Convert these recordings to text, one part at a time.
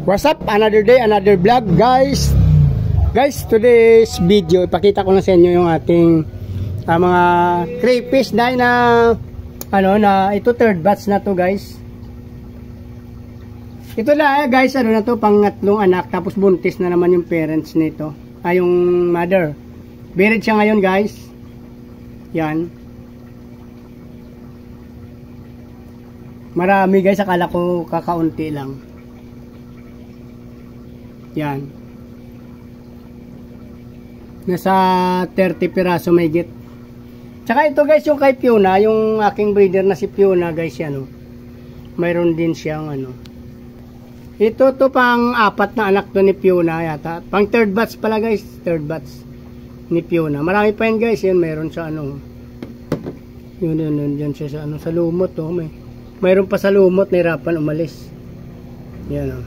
What's up? Another day, another vlog, guys. Guys, today's video, ipakita ko na sa inyo yung ating mga crayfish na ito third batch na to, guys. Ito na guys, na to, pangatlong anak, tapos buntis na naman yung parents nito. Yung mother. Buried siya ngayon, guys. Yan. Marami, guys, akala ko kakaunti lang. Yan. Nasa 30 piraso may git. Tsaka ito, guys, yung kay Fiona, yung aking breeder na si Fiona, guys, yan, mayroon din siyang ito to pang apat na anak to ni Fiona yata. Pang third batch pala, guys, third batch ni Fiona. Marami pa yan, guys, yan mayroon sa yun siya sa lumot mayroon pa sa lumot, nahirapan umalis. Yan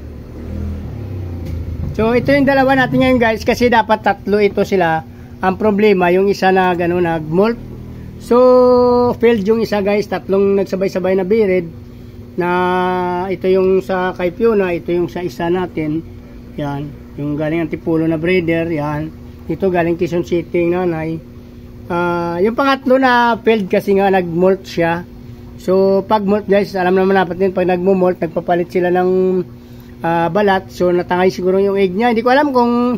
So ito yung dalawa natin ngayon, guys, kasi dapat tatlo ito sila. Ang problema, yung isa na nag-molt. So failed yung isa, guys, tatlong nagsabay-sabay na buried. Na ito yung sa kay Fiona, ito yung sa isa natin. Yan, yung galing Antipolo na breeder, yan. Ito galing Quezon City ng nanay. Yung pangatlo na failed kasi nga nag-molt siya. So pag molt, guys, alam naman natin pag nagmo-molt, nagpapalit sila ng balat. So natangay siguro yung egg niya. Hindi ko alam kung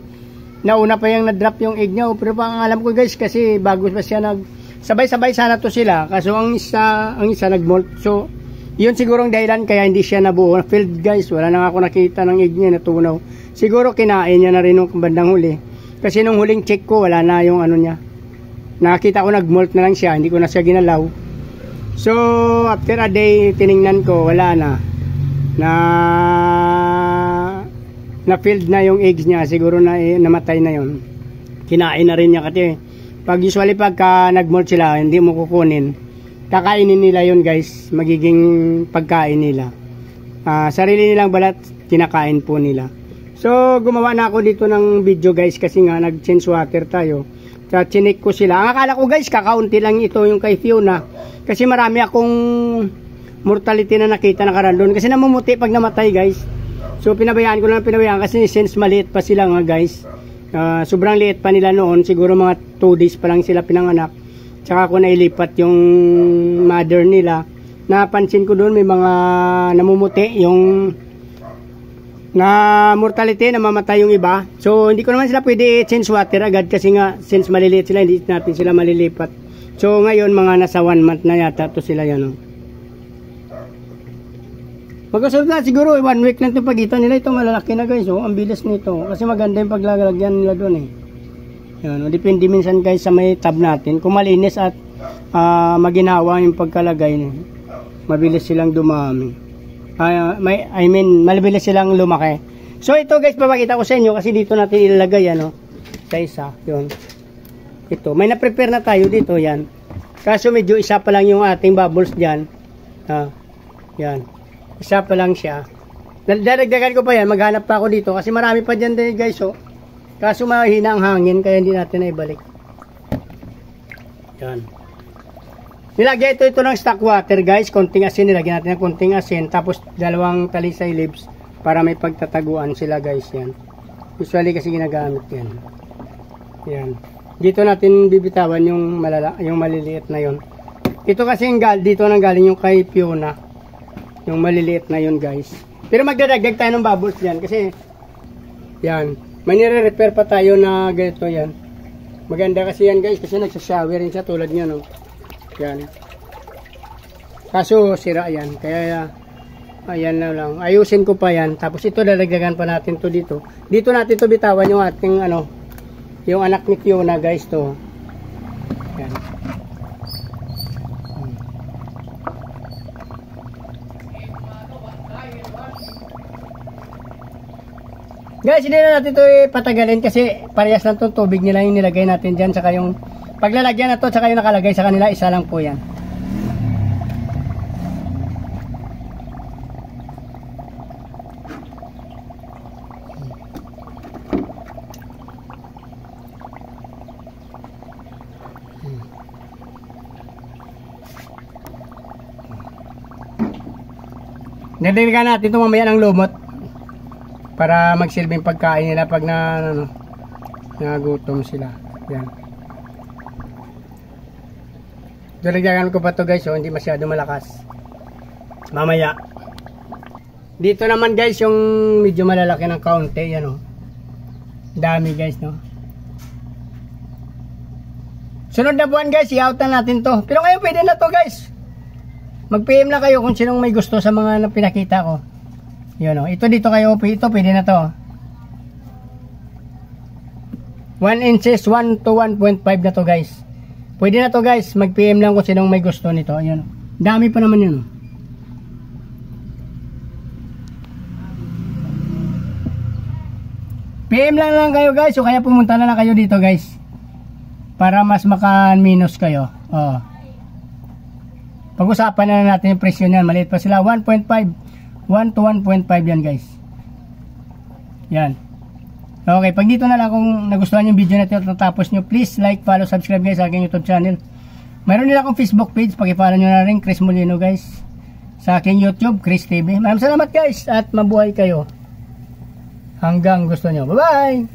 nauna pa yung na-drop yung egg niya, pero pang alam ko, guys, kasi bago pa siya sabay-sabay sana to sila. Kaso ang isa nag-molt. So yun siguro ang dahilan kaya hindi siya nabuo. Failed, guys. Wala na ako nakita ng egg niya, natunaw. Siguro kinain niya na rin nung bandang huli. Kasi nung huling check ko, wala na yung niya. Nakita ko nag-molt na lang siya, hindi ko na siya ginalaw. So after a day, tiningnan ko, wala na. Na-filled na yung eggs niya, siguro na namatay na yon. Kinain na rin niya kasi usually pagka nag-molt sila, hindi mo kukunin, kakainin nila yon, guys. Magiging pagkain nila, sarili nilang balat, kinakain po nila. So gumawa na ako dito ng video, guys, kasi nga nag-change water tayo. So chinik ko sila. Ang akala ko, guys, kakaunti lang ito yung kay Fiona, kasi marami akong mortality na nakita na karandon, kasi namumuti pag namatay, guys. So pinabayaan ko lang, kasi since maliit pa sila nga, guys. Sobrang liit pa nila noon, siguro mga 2 days pa lang sila pinanganak. Tsaka ako nailipat yung mother nila. Napansin ko doon may mga namumuti, yung na mortality, namamatay yung iba. So hindi ko naman sila pwede change water agad, kasi nga since maliliit sila, hindi natin sila malilipat. So ngayon mga nasa 1 month na yata to sila, yan. Magkasunod na siguro 1 week lang itong pagitan nila. Ito malalaki na, guys. Ang bilis nito. Kasi maganda yung paglalagyan nila doon Yan, depende minsan, guys, sa may tab natin. Kung malinis at maginawa yung pagkalagay, mabilis silang dumami. Mabilis silang lumaki. So ito, guys, papakita ko sa inyo kasi dito natin ilalagay sa isa. Yun. Ito. May na-prepare na tayo dito. Yan. Kaso medyo isa pa lang yung ating bubbles dyan. Yan. Isa pa lang siya. Dadagdagan ko pa yan. Maghanap pa ako dito. Kasi marami pa dyan din, guys. Kaso mahina ang hangin. Kaya hindi natin na ibalik. Yan. Nilagyan ito ng stock water, guys. Konting asin. Nilagyan natin ng konting asin. Tapos 2 talisay leaves. Para may pagtataguan sila, guys. Yan. Usually kasi ginagamit yan. Yan. Dito natin bibitawan yung maliliit na yon. Ito kasi dito nang galing yung kay Fiona. Yung maliliit na yun, guys. Pero magdadagdag tayo ng bubbles yan. Kasi, yan. May nire-repair pa tayo na ganito, yan. Maganda kasi yan, guys. Kasi nagsashower rin siya tulad niya, Yan. Kaso, sira yan. Kaya, ayan na lang. Ayusin ko pa yan. Tapos ito, dadagdagan pa natin to dito. Dito natin to bitawan yung ating, yung anak ni Fiona, guys, to. Yan. Guys, hindi na natin ito patagalin kasi parehas lang itong tubig nila yung nilagay natin dyan. Saka yung paglalagyan na ito, saka yung nakalagay sa kanila, isa lang po yan. Nilagyan natin ito mamaya ng lumot. para magsilbing pagkain nila pag nagutom sila. Yan. Dalagdagan ko pa to guys, so hindi masyado malakas. Mamaya. Dito naman guys, yung medyo malalaki ng kaunti, yan o. Dami guys, no. Sunod na buwan guys, i-out na natin to. Pero ngayon pwede na to guys. Mag-PM lang kayo kung sinong may gusto sa mga pinakita ko. Yun o. Ito dito kayo, ito pwede na to. 1 inches, 1 to 1.5 na to guys. Pwede na to guys. Mag-PM lang kung sinong may gusto nito. Yun o. Dami pa naman yun o. PM lang kayo guys. O kaya pumunta na lang kayo dito guys. Para mas maka-minus kayo. Oo. Pag-usapan na natin yung presyo niyan. Maliit pa sila. 1.5. 1 to 1.5 yan guys. Yan. Okay. Pag dito na lang kung nagustuhan yung video na ito at natapos nyo, please like, follow, subscribe guys sa aking YouTube channel. Mayroon nila akong Facebook page. Pag-follow nyo na rin. Chris Molino guys. Sa aking YouTube, Chris TV. Maraming salamat guys. At mabuhay kayo. Hanggang gusto nyo. Bye-bye!